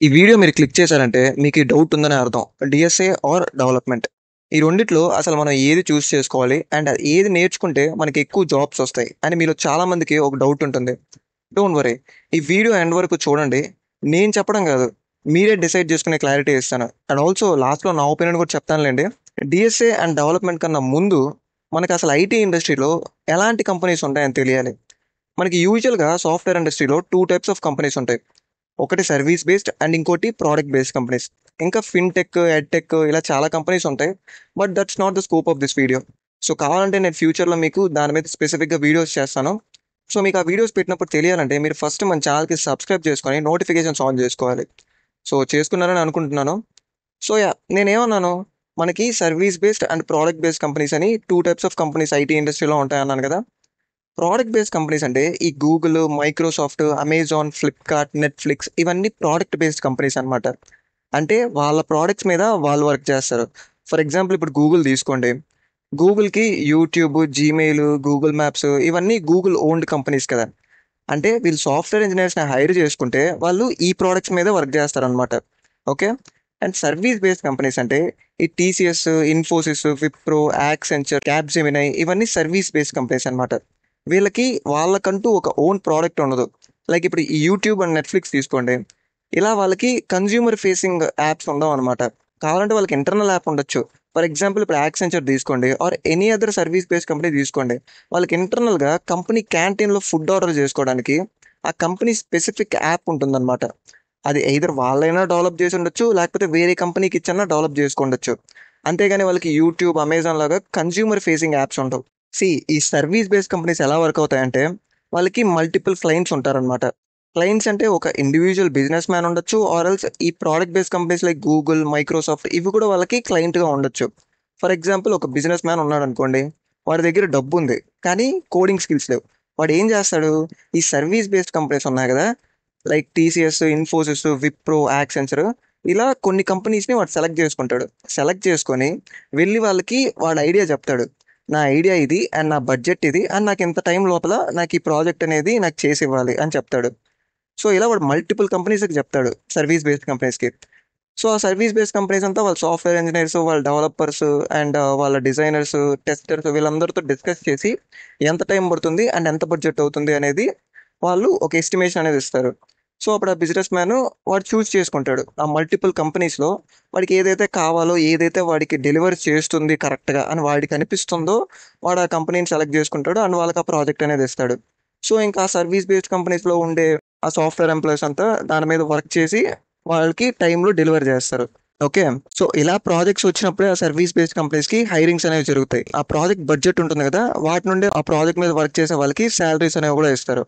ఈ వీడియో మీరు క్లిక్ చేశారంటే మీకు ఈ డౌట్ ఉందని అర్థం. DSA are development. ఈ రెండిట్లో అసలు మనం ఏది చూస్ చేసుకోవాలి? అండ్ ఏది నేర్చుకుంటే మనకి ఎక్కువ జాబ్స్ వస్తాయి అని మీలో చాలా మందికి ఒక డౌట్ ఉంటుంది. Don't worry. ఈ వీడియో ఎండ్ వరకు చూడండి. నేను చెప్పడం కాదు. మీరే డిసైడ్ చేసుకునే క్లారిటీ ఇస్తాను. అండ్ ఆల్సో లాస్ట్‌లో నా ఒపీనియన్ కూడా చెప్తానులెండి. డిఎస్ఏ అండ్ డెవలప్‌మెంట్ కన్నా ముందు మనకు అసలు ఐటీ ఇండస్ట్రీలో ఎలాంటి కంపెనీస్ ఉంటాయని తెలియాలి. మనకి యూజువల్‌గా సాఫ్ట్‌వేర్ ఇండస్ట్రీలో 2 టైప్స్ ఆఫ్ కంపెనీస్ ఉంటాయి. ఒకటి సర్వీస్ బేస్డ్ అండ్ ఇంకోటి ప్రోడక్ట్ బేస్డ్ కంపెనీస్. ఇంకా ఫిన్‌టెక్, ఎడ్‌టెక్ ఇలా చాలా కంపెనీస్ ఉంటాయి. But that's not the scope of this video. So కావాలంటే నేను ఫ్యూచర్‌లో మీకు దాని మీద స్పెసిఫిక్‌గా వీడియోస్ చేస్తాను. సో మీకు ఆ వీడియోస్ పెట్టినప్పుడు తెలియాలంటే మీరు ఫస్ట్ మన ఛానల్‌కి సబ్స్క్రైబ్ చేసుకొని నోటిఫికేషన్స్ ఆన్ చేసుకోవాలి. సో చేసుకున్నారని అనుకుంటున్నాను. So yeah! నేనేమన్నాను, మనకి service based and product based companies అని 2 టైప్స్ ఆఫ్ కంపెనీస్ ఐటీ ఇండస్ట్రీలో ఉంటాయన్నాను కదా! ప్రోడక్ట్ బేస్డ్ కంపెనీస్ అంటే ఈ Google, Microsoft, Amazon, Flipkart, Netflix ఇవన్నీ ప్రోడక్ట్ బేస్డ్ కంపెనీస్ అనమాట. అంటే వాళ్ళ ప్రోడక్ట్స్ మీద వాళ్ళు వర్క్ చేస్తారు. ఫర్ ఎగ్జాంపుల్ ఇప్పుడు గూగుల్ తీసుకోండి. గూగుల్‌కి యూట్యూబ్, జీమెయిల్, గూగుల్ మ్యాప్స్ ఇవన్నీ గూగుల్ ఓన్డ్ కంపెనీస్ కదా! అంటే వీళ్ళు సాఫ్ట్‌వేర్ ఇంజినీర్స్‌ని హైర్ చేసుకుంటే వాళ్ళు ఈ ప్రొడక్ట్స్ మీద వర్క్ చేస్తారనమాట. Okay. And service based companies అంటే ఈ టీసీఎస్, ఇన్ఫోసిస్, విప్రో, యాక్సెంచర్, క్యాప్‌జెమినై ఇవన్నీ సర్వీస్ బేస్డ్ కంపెనీస్ అనమాట. వీళ్ళకి వాళ్ళకంటూ ఒక ఓన్ ప్రోడక్ట్ ఉండదు. లైక్ ఇప్పుడు ఈ యూట్యూబ్ అండ్ నెట్‌ఫ్లిక్స్ తీసుకోండి. ఇలా వాళ్ళకి కన్స్యూమర్ ఫేసింగ్ యాప్స్ ఉండవనమాట. కావాలంటే వాళ్ళకి ఇంటర్నల్ యాప్ ఉండొచ్చు. ఫర్ ఎగ్జాంపుల్ ఇప్పుడు యాక్సెంచర్ తీసుకోండి or any other service based company తీసుకోండి. వాళ్ళకి ఇంటర్నల్‌గా కంపెనీ క్యాంటీన్‌లో ఫుడ్ ఆర్డర్ చేసుకోవడానికి ఆ కంపెనీ స్పెసిఫిక్ యాప్ ఉంటుందన్నమాట. అది ఎయిదర్ వాళ్ళైనా డెవలప్ చేసి ఉండొచ్చు. లేకపోతే వేరే కంపెనీకి ఇచ్చన్నా డెవలప్ చేసుకుండొచ్చు. అంతేగాని వాళ్ళకి యూట్యూబ్, అమెజాన్ లాగా కన్స్యూమర్ ఫేసింగ్ యాప్స్ ఉండవు. ఈ సర్వీస్ బేస్డ్ కంపెనీస్ ఎలా వర్క్ అవుతాయంటే వాళ్ళకి మల్టిపుల్ క్లయింట్స్ ఉంటారనమాట. క్లయింట్స్ అంటే ఒక ఇండివిజువల్ బిజినెస్ మ్యాన్ ఉండొచ్చు. ఆర్ ఎల్స్ ఈ product based companies like Google, Microsoft ఇవి కూడా వాళ్ళకి క్లయింట్‌గా ఉండొచ్చు. ఫర్ ఎగ్జాంపుల్ ఒక బిజినెస్ మ్యాన్ ఉన్నాడనుకోండి. వాడి దగ్గర డబ్బుంది. కానీ కోడింగ్ స్కిల్స్ లేవు. వాడు ఏం చేస్తాడు? ఈ సర్వీస్ బేస్డ్ కంపెనీస్ ఉన్నాయి కదా! Like TCS, Infosys, Wipro, Accenture ఇలా కొన్ని కంపెనీస్‌ని వాడు సెలెక్ట్ చేసుకుంటాడు. సెలెక్ట్ చేసుకొని వెళ్ళి వాళ్ళకి వాడి ఐడియా చెప్తాడు. నా ఐడియా ఇది అండ్ నా బడ్జెట్ ఇది అండ్ నాకు ఇంత టైం లోపల నాకు ఈ ప్రాజెక్ట్ అనేది నాకు చేసి ఇవ్వాలి అని చెప్తాడు. సో ఇలా వాడు మల్టిపుల్ కంపెనీస్‌కి చెప్తాడు. సర్వీస్ బేస్డ్ కంపెనీస్‌కి. సో ఆ సర్వీస్ బేస్డ్ కంపెనీస్ అంతా వాళ్ళ సాఫ్ట్‌వేర్ ఇంజినీర్స్, వాళ్ళ డెవలపర్స్ అండ్ వాళ్ళ డిజైనర్స్, టెస్టర్స్ వీళ్ళందరితో డిస్కస్ చేసి ఎంత టైం పడుతుంది అండ్ ఎంత బడ్జెట్ అవుతుంది అనేది వాళ్ళు ఒక ఎస్టిమేషన్ అనేది ఇస్తారు. సో అప్పుడు ఆ బిజినెస్ మ్యాన్ వాడు చూస్ చేసుకుంటాడు. ఆ మల్టిపుల్ కంపెనీస్‌లో వాడికి ఏదైతే కావాలో, ఏదైతే వాడికి డెలివర్ చేస్తుంది కరెక్ట్‌గా అని వాడికి అనిపిస్తుందో వాడు ఆ కంపెనీని సెలెక్ట్ చేసుకుంటాడు అండ్ వాళ్ళకి ఆ ప్రాజెక్ట్ అనేది ఇస్తాడు. సో ఇంకా ఆ సర్వీస్ బేస్డ్ కంపెనీస్‌లో ఉండే ఆ సాఫ్ట్‌వేర్ ఎంప్లాయీస్ అంతా దాని మీద వర్క్ చేసి వాళ్ళకి టైంలో డెలివర్ చేస్తారు. ఓకే. సో ఇలా ప్రాజెక్ట్స్ వచ్చినప్పుడే ఆ సర్వీస్ బేస్డ్ కంపెనీస్‌కి హైరింగ్స్ అనేవి జరుగుతాయి. ఆ ప్రాజెక్ట్ బడ్జెట్ ఉంటుంది కదా! వాటి నుండే ఆ ప్రాజెక్ట్ మీద వర్క్ చేసే వాళ్ళకి సాలరీస్ అనేవి కూడా ఇస్తారు.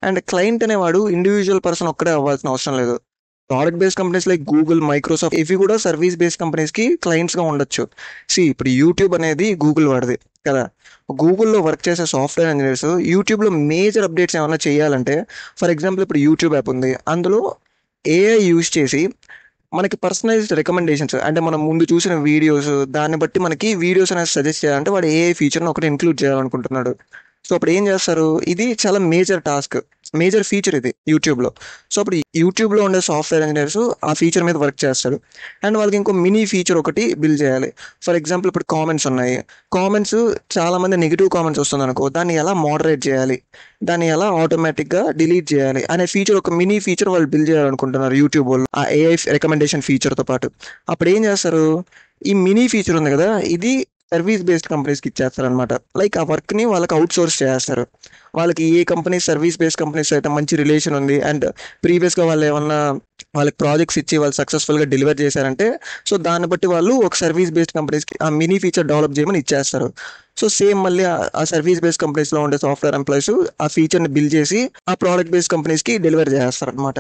అండ్ క్లయింట్ అనేవాడు ఇండివిజువల్ పర్సన్ ఒక్కడే అవ్వాల్సిన అవసరం లేదు. Product based companies like Google, Microsoft ఇవి కూడా సర్వీస్ బేస్డ్ కంపెనీస్‌కి క్లయింట్స్‌గా ఉండొచ్చు. ఇప్పుడు యూట్యూబ్ అనేది గూగుల్ వాడిది కదా! గూగుల్‌లో వర్క్ చేసే సాఫ్ట్‌వేర్ ఇంజినీర్స్ యూట్యూబ్‌లో మేజర్ అప్డేట్స్ ఏమన్నా చేయాలంటే ఫర్ ఎగ్జాంపుల్ ఇప్పుడు యూట్యూబ్ యాప్ ఉంది. అందులో ఏఐ యూజ్ చేసి మనకి పర్సనలైజ్డ్ రికమెండేషన్స్ అంటే మనం ముందు చూసిన వీడియోస్ దాన్ని బట్టి మనకి వీడియోస్ అనేది సజెస్ట్ చేయాలంటే వాడు ఏఐ ఫీచర్‌ని ఒకటి ఇంక్లూడ్ చేయాలనుకుంటున్నాడు. సో అప్పుడు ఏం చేస్తారు? ఇది చాలా మేజర్ టాస్క్. మేజర్ ఫీచర్ ఇది యూట్యూబ్‌లో. సో అప్పుడు యూట్యూబ్‌లో ఉండే సాఫ్ట్‌వేర్ ఇంజినీర్స్ ఆ ఫీచర్ మీద వర్క్ చేస్తారు. అండ్ వాళ్ళకి ఇంకో మినీ ఫీచర్ ఒకటి బిల్డ్ చేయాలి. ఫర్ ఎగ్జాంపుల్ ఇప్పుడు కామెంట్స్ ఉన్నాయి. కామెంట్స్ చాలామంది నెగెటివ్ కామెంట్స్ వస్తుందనుకో దాన్ని ఎలా మోడరేట్ చేయాలి? దాన్ని ఎలా ఆటోమేటిక్‌గా డిలీట్ చేయాలి? అనే ఫీచర్ ఒక మినీ ఫీచర్ వాళ్ళు బిల్డ్ చేయాలనుకుంటున్నారు యూట్యూబ్ వోళ్ళు. ఆ ఏఐ రికమెండేషన్ ఫీచర్‌తో పాటు. అప్పుడేం చేస్తారు? ఈ మినీ ఫీచర్ ఉంది కదా! ఇది సర్వీస్ బేస్డ్ కంపెనీస్‌కి ఇచ్చేస్తారనమాట. లైక్ ఆ వర్క్‌ని వాళ్ళకి ఔట్‌సోర్స్ చేసేస్తారు. వాళ్ళకి ఏ కంపెనీ సర్వీస్ బేస్డ్ కంపెనీస్ అయితే మంచి రిలేషన్ ఉంది అండ్ ప్రీవియస్‌గా వాళ్ళేమన్నా వాళ్ళకి ప్రాజెక్ట్స్ ఇచ్చి వాళ్ళు సక్సెస్‌ఫుల్‌గా డెలివర్ చేశారంటే సో దాన్ని బట్టి వాళ్ళు ఒక సర్వీస్ బేస్డ్ కంపెనీస్‌కి ఆ మినీ ఫీచర్ డెవలప్ చేయమని ఇచ్చేస్తారు. సో సేమ్ మళ్ళీ ఆ సర్వీస్ బేస్డ్ కంపెనీస్‌లో ఉండే సాఫ్ట్‌వేర్ ఎంప్లాయీస్ ఆ ఫీచర్‌ని బిల్డ్ చేసి ఆ ప్రొడక్ట్ బేస్డ్ కంపెనీస్‌కి డెలివర్ చేస్తారనమాట.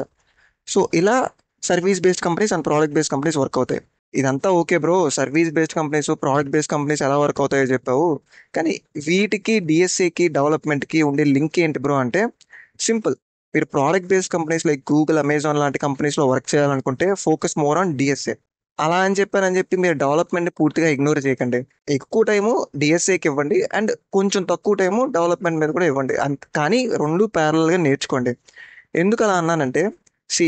సో ఇలా service based companies and product based companies work అవుతాయి. ఇదంతా okay bro. Service based companies, product based companies ఎలా వర్క్ అవుతాయో చెప్పావు. కానీ వీటికి డీఎస్ఏకి, డెవలప్‌మెంట్‌కి ఉండే లింక్ ఏంటి బ్రో అంటే సింపుల్. మీరు product based companies like Google, Amazon లాంటి కంపెనీస్‌లో వర్క్ చేయాలనుకుంటే ఫోకస్ మోర్ ఆన్ డీఎస్ఏ. అలా అని చెప్పానని చెప్పి మీరు డెవలప్‌మెంట్‌ని పూర్తిగా ఇగ్నోర్ చేయకండి. ఎక్కువ టైము డీఎస్ఏకి ఇవ్వండి అండ్ కొంచెం తక్కువ టైము డెవలప్‌మెంట్ మీద కూడా ఇవ్వండి. కానీ 2 ప్యారలల్‌గా నేర్చుకోండి. ఎందుకు అలా అన్నానంటే సీ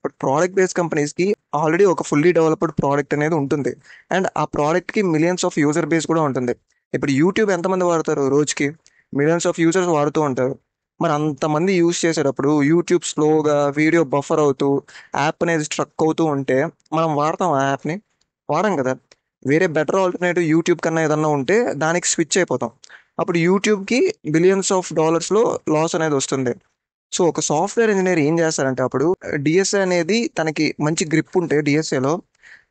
బట్ ప్రోడక్ట్ బేస్డ్ కంపెనీస్కి ఆల్రెడీ ఒక ఫుల్లీ డెవలప్డ్ ప్రోడక్ట్ అనేది ఉంటుంది. అండ్ ఆ ప్రోడక్ట్కి మిలియన్స్ ఆఫ్ యూజర్ బేస్ కూడా ఉంటుంది. ఇప్పుడు యూట్యూబ్ ఎంతమంది వాడతారు రోజుకి? మిలియన్స్ ఆఫ్ యూజర్స్ వాడుతూ ఉంటారు. మరి అంతమంది యూజ్ చేసేటప్పుడు యూట్యూబ్ స్లోగా వీడియో బఫర్ అవుతూ యాప్ అనేది స్ట్రక్ అవుతూ ఉంటే మనం వాడతాం ఆ యాప్ని? వాడం కదా. వేరే బెటర్ ఆల్టర్నేటివ్ యూట్యూబ్ కన్నా ఏదన్నా ఉంటే దానికి స్విచ్ అయిపోతాం. అప్పుడు యూట్యూబ్కి బిలియన్స్ ఆఫ్ డాలర్స్లో లాస్ అనేది వస్తుంది. సో ఒక సాఫ్ట్వేర్ ఇంజనీర్ ఏం చేస్తారంటే అప్పుడు డిఎస్ఏ అనేది తనకి మంచి గ్రిప్ ఉంటే డిఎస్ఏలో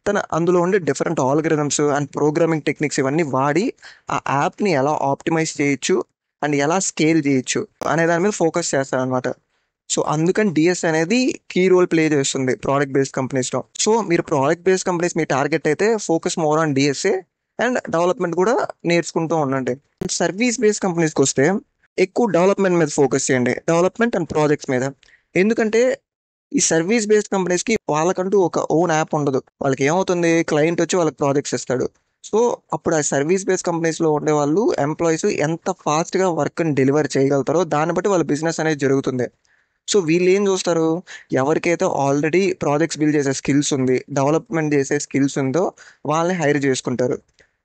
తన అందులో ఉండే different algorithms and programming techniques ఇవన్నీ వాడి ఆ యాప్ని ఎలా ఆప్టిమైజ్ చేయొచ్చు అండ్ ఎలా స్కేల్ చేయొచ్చు అనే దాని మీద ఫోకస్ చేస్తారనమాట. సో అందుకని డిఎస్ అనేది కీ రోల్ ప్లే చేస్తుంది ప్రోడక్ట్ బేస్డ్ కంపెనీస్లో. సో మీరు ప్రోడక్ట్ బేస్డ్ కంపెనీస్ మీ టార్గెట్ అయితే focus more on DSA and development కూడా నేర్చుకుంటూ ఉండండి. సర్వీస్ బేస్డ్ కంపెనీస్కి వస్తే ఎక్కువ డెవలప్మెంట్ మీద ఫోకస్ చేయండి, డెవలప్మెంట్ అండ్ ప్రాజెక్ట్స్ మీద. ఎందుకంటే ఈ సర్వీస్ బేస్డ్ కంపెనీస్కి వాళ్ళకంటూ ఒక ఓన్ యాప్ ఉండదు. వాళ్ళకి ఏమవుతుంది, క్లయింట్ వచ్చి వాళ్ళకి ప్రాజెక్ట్స్ ఇస్తాడు. సో అప్పుడు ఆ సర్వీస్ బేస్డ్ కంపెనీస్లో ఉండే వాళ్ళు ఎంప్లాయీస్ ఎంత ఫాస్ట్గా వర్క్ని డెలివర్ చేయగలుగుతారో దాన్ని బట్టి వాళ్ళ బిజినెస్ అనేది జరుగుతుంది. సో వీళ్ళు ఏం చూస్తారు, ఎవరికైతే ఆల్రెడీ ప్రాజెక్ట్స్ బిల్డ్ చేసే స్కిల్స్ ఉంది, డెవలప్మెంట్ చేసే స్కిల్స్ ఉందో వాళ్ళని హైర్ చేసుకుంటారు.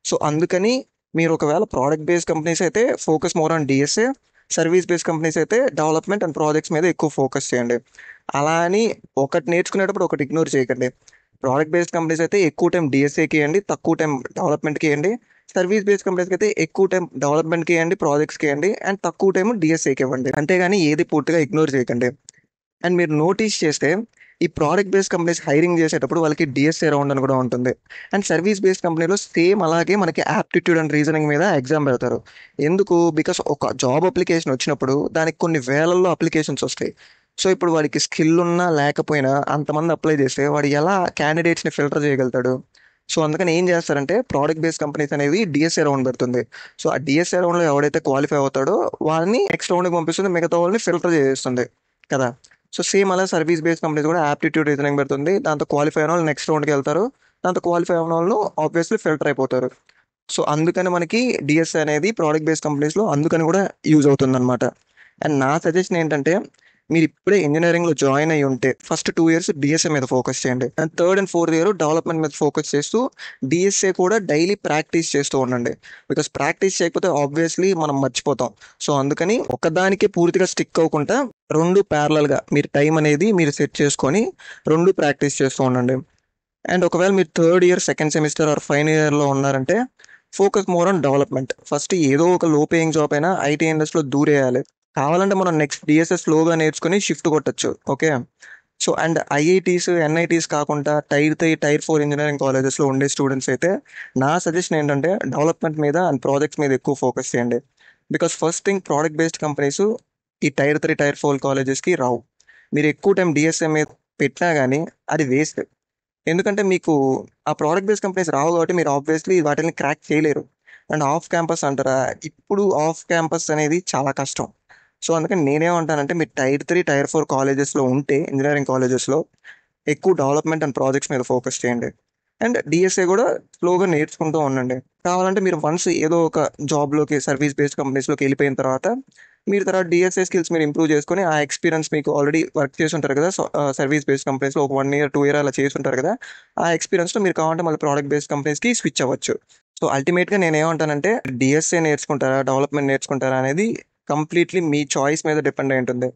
సో అందుకని మీరు ఒకవేళ ప్రోడక్ట్ బేస్డ్ కంపెనీస్ అయితే focus more on DSA, service based companies అయితే డెవలప్మెంట్ అండ్ ప్రాజెక్ట్స్ మీద ఎక్కువ ఫోకస్ చేయండి. అలా అని ఒకటి నేర్చుకునేటప్పుడు ఒకటి ఇగ్నోర్ చేయకండి. ప్రోడక్ట్ బేస్డ్ కంపెనీస్ అయితే ఎక్కువ టైం డిఎస్ఏకి ఇవ్వండి, తక్కువ టైం డెవలప్మెంట్కి ఇవ్వండి. సర్వీస్ బేస్డ్ కంపెనీస్కి అయితే ఎక్కువ టైం డెవలప్మెంట్కి ఇవ్వండి, ప్రాజెక్ట్స్కి ఇవ్వండి అండ్ తక్కువ టైం డిఎస్ఏకి ఇవ్వండి. అంతేగాని ఏది పూర్తిగా ఇగ్నోర్ చేయకండి. అండ్ మీరు నోటీస్ చేస్తే ఈ ప్రోడక్ట్ బేస్డ్ కంపెనీస్ హైరింగ్ చేసేటప్పుడు వాళ్ళకి డిఎస్ఏ రౌండ్ అని కూడా ఉంటుంది. అండ్ సర్వీస్ బేస్డ్ కంపెనీలో సేమ్ అలాగే మనకి యాప్టిట్యూడ్ అండ్ రీజనింగ్ మీద ఎగ్జామ్ పెడతారు. ఎందుకు? బికాస్ ఒక జాబ్ అప్లికేషన్ వచ్చినప్పుడు దానికి కొన్ని వేలల్లో అప్లికేషన్స్ వస్తాయి. సో ఇప్పుడు వాడికి స్కిల్ ఉన్నా లేకపోయినా అంతమంది అప్లై చేస్తే వాడు ఎలా క్యాండిడేట్స్ని ఫిల్టర్ చేయగలుగుతాడు? సో అందుకని ఏం చేస్తారంటే ప్రోడక్ట్ బేస్డ్ కంపెనీస్ అనేవి డిఎస్ఏ రౌండ్ పెడుతుంది. సో ఆ డిఎస్ఏ రౌండ్లో ఎవడైతే క్వాలిఫై అవుతాడో వాళ్ళని నెక్స్ట్ రౌండ్కి పంపిస్తుంది, మిగతా వాళ్ళని ఫిల్టర్ చేస్తుంది కదా. సో సేమ్ అలా సర్వీస్ బేస్డ్ కంపెనీస్ కూడా యాప్టిట్యూడ్ రీజనింగ్ పెడుతుంది. దాంతో క్వాలిఫై అయిన వాళ్ళు నెక్స్ట్ రౌండ్కి వెళ్తారు, దాంతో క్వాలిఫై అయిన వాళ్ళు ఆబ్వియస్లీ ఫిల్టర్ అయిపోతారు. సో అందుకని మనకి డిఎస్ఏ అనేది ప్రోడక్ట్ బేస్డ్ కంపెనీస్లో అందుకని కూడా యూజ్ అవుతుంది అనమాట. అండ్ నా సజెషన్ ఏంటంటే మీరు ఇప్పుడే ఇంజనీరింగ్లో జాయిన్ అయ్యి ఉంటే ఫస్ట్ 2 years డిఎస్ఏ మీద ఫోకస్ చేయండి. And third and fourth year development మీద ఫోకస్ చేస్తూ డిఎస్ఏ కూడా డైలీ ప్రాక్టీస్ చేస్తూ ఉండండి. బికాస్ ప్రాక్టీస్ చేయకపోతే ఆబ్వియస్లీ మనం మర్చిపోతాం. సో అందుకని ఒకదానికే పూర్తిగా స్టిక్ అవ్వకుండా రెండు ప్యారలల్గా మీరు టైం అనేది మీరు సెట్ చేసుకొని రెండు ప్రాక్టీస్ చేస్తూ ఉండండి. అండ్ ఒకవేళ మీరు third year second semester or final ఇయర్లో ఉన్నారంటే focus more on development. First ఏదో ఒక లో పేయింగ్ జాబ్ అయినా ఐటీ ఇండస్ట్రీలో దూరేయాలి. కావాలంటే మనం నెక్స్ట్ డిఎస్ఎస్ స్లోగా నేర్చుకుని షిఫ్ట్ కొట్టచ్చు. Okay. So and IITs NITs కాకుండా టైర్ 4 ఇంజనీరింగ్ కాలేజెస్లో ఉండే స్టూడెంట్స్ అయితే నా సజెషన్ ఏంటంటే డెవలప్మెంట్ మీద అండ్ ప్రాజెక్ట్స్ మీద ఎక్కువ ఫోకస్ చేయండి. Because first thing product based companies ఈ టైర్ 4 కాలేజెస్కి రావు. మీరు ఎక్కువ టైం డిఎస్ఏ మీద పెట్టినా కానీ అది వేస్ట్. ఎందుకంటే మీకు ఆ ప్రోడక్ట్ బేస్డ్ కంపెనీస్ రావు కాబట్టి మీరు ఆబ్వియస్లీ వాటిని క్రాక్ చేయలేరు. అండ్ ఆఫ్ క్యాంపస్ అంటారా, ఇప్పుడు ఆఫ్ క్యాంపస్ అనేది చాలా కష్టం. సో అందుకని నేనేమంటానంటే మీరు టైర్ 4 కాలేజెస్లో ఉంటే ఇంజనీరింగ్ కాలేజెస్లో ఎక్కువ డెవలప్మెంట్ అండ్ ప్రాజెక్ట్స్ మీద ఫోకస్ చేయండి. అండ్ డిఎస్ఏ కూడా స్లోగా నేర్చుకుంటూ ఉండండి. కావాలంటే మీరు వన్స్ ఏదో ఒక జాబ్లోకి సర్వీస్ బేస్డ్ కంపెనీస్లోకి వెళ్ళిపోయిన తర్వాత మీరు తర్వాత డిఎస్ఏ స్కిల్స్ మీరు ఇంప్రూవ్ చేసుకొని ఆ ఎక్స్పీరియన్స్ మీకు ఆల్రెడీ వర్క్ చేసి ఉంటారు కదా సర్వీస్ బేస్డ్ కంపెనీస్లో ఒక 1 year 2 year అలా చేసి ఉంటారు కదా. ఆ ఎక్స్పీరియన్స్తో మీరు కావాలంటే మళ్ళీ ప్రోడక్ట్ బేస్డ్ కంపెనీస్కి స్విచ్ అవ్వచ్చు. సో అల్టిమేట్గా నేను ఏమంటానంటే డిఎస్ఏ నేర్చుకుంటారా డెవలప్మెంట్ నేర్చుకుంటారా అనేది కంప్లీట్లీ మీ చాయిస్ మీద డిపెండ్ అయి ఉంటుంది.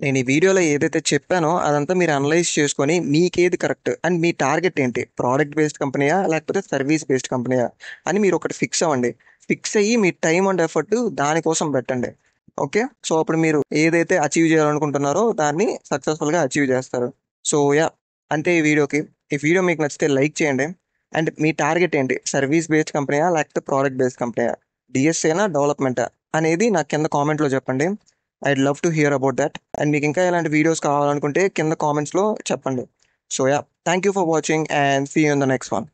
నేను ఈ వీడియోలో ఏదైతే చెప్పానో అదంతా మీరు అనలైజ్ చేసుకొని మీకేది కరెక్ట్ అండ్ మీ టార్గెట్ ఏంటి, ప్రోడక్ట్ బేస్డ్ కంపెనీయా లేకపోతే సర్వీస్ బేస్డ్ కంపెనీయా అని మీరు ఒకటి ఫిక్స్ అవ్వండి. ఫిక్స్ అయ్యి మీ టైం అండ్ ఎఫర్ట్ దానికోసం పెట్టండి. ఓకే. సో అప్పుడు మీరు ఏదైతే అచీవ్ చేయాలనుకుంటున్నారో దాన్ని సక్సెస్ఫుల్గా అచీవ్ చేస్తారు. సో యా, అంతే ఈ వీడియోకి. ఈ వీడియో మీకు నచ్చితే లైక్ చేయండి. అండ్ మీ టార్గెట్ ఏంటి, సర్వీస్ బేస్డ్ కంపెనీయా లేకపోతే ప్రోడక్ట్ బేస్డ్ కంపెనీయా, డిఎస్ఏనా డెవలప్మెంటా అనేది నాకు కింద కామెంట్లో చెప్పండి. I'd love to hear about that. And మీకు ఇంకా ఇలాంటి వీడియోస్ కావాలనుకుంటే కింద కామెంట్స్లో చెప్పండి. So yeah, thank you for watching and see you in the next one.